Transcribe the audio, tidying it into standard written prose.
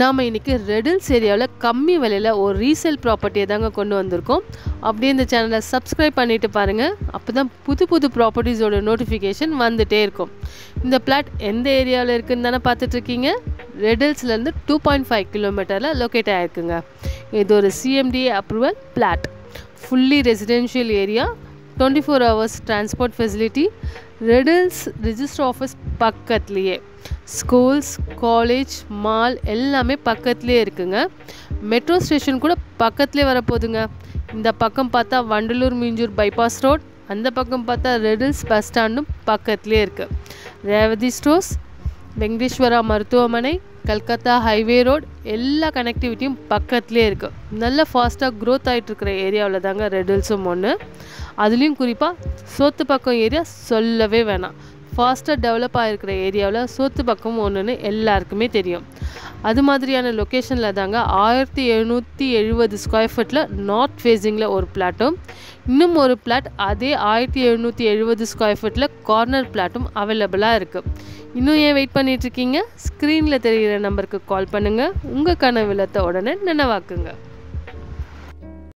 நாம் இன்றைக்கி ரெடில்ஸ் ஏரியாவில் கம்மி விலையில் ஒரு ரீசேல் ப்ராப்பர்ட்டியை தாங்க கொண்டு வந்திருக்கோம். அப்படியே இந்த சேனலை சப்ஸ்கிரைப் பண்ணிவிட்டு பாருங்கள். அப்போ தான் புது ப்ராப்பர்ட்டிஸோட நோட்டிஃபிகேஷன் வந்துகிட்டே இருக்கும். இந்த பிளாட் எந்த ஏரியாவில் இருக்குதுன்னு தானே பார்த்துட்ருக்கீங்க. ரெடில்ஸ்லேருந்து 2.5 கிலோமீட்டரில் லொக்கேட் ஆகிருக்குங்க. இது ஒரு CMDA approval plot. Fully residential area, 24 hours transport facility. Redhills register office பக்கத்துலேயே, ஸ்கூல்ஸ், காலேஜ், மால் எல்லாமே பக்கத்துலேயே இருக்குங்க. மெட்ரோ ஸ்டேஷன் கூட பக்கத்துலேயே வரப்போகுதுங்க. இந்த பக்கம் பார்த்தா வண்டலூர் மீஞ்சூர் பைபாஸ் ரோட், அந்த பக்கம் பார்த்தா ரெடில்ஸ் பஸ் ஸ்டாண்டும் பக்கத்துலேயே இருக்குது. ரேவதி ஸ்டோர்ஸ், வெங்கடேஸ்வரா மருத்துவமனை, கல்கத்தா ஹைவே ரோட் எல்லா கனெக்டிவிட்டியும் பக்கத்துலேயே இருக்குது. நல்ல ஃபாஸ்ட்டாக க்ரோத் ஆகிட்டுருக்கிற ஏரியாவில் தாங்க ரெடில்ஸும் ஒன்று. அதுலேயும் குறிப்பாக சோத்து பக்கம் ஏரியா சொல்லவே வேணாம். ஃபாஸ்ட்டாக டெவலப் ஆகிருக்கிற ஏரியாவில் சோத்து பக்கம் ஒன்றுன்னு எல்லாருக்குமே தெரியும். அது மாதிரியான லொக்கேஷனில் தாங்க 1770 ஸ்கொயர் ஃபீட்டில் நார்த் ஃபேஸிங்கில் ஒரு பிளாட்டும், இன்னும் ஒரு பிளாட் அதே 1770 ஸ்கொயர் ஃபீட்டில் கார்னர் பிளாட்டும் அவைலபிளாக இருக்குது. இன்னும் ஏன் வெயிட் பண்ணிகிட்ருக்கீங்க? ஸ்க்ரீனில் தெரிகிற நம்பருக்கு கால் பண்ணுங்கள். உங்கள் கனவு இல்லத்தை உடனே நினைவாக்குங்க.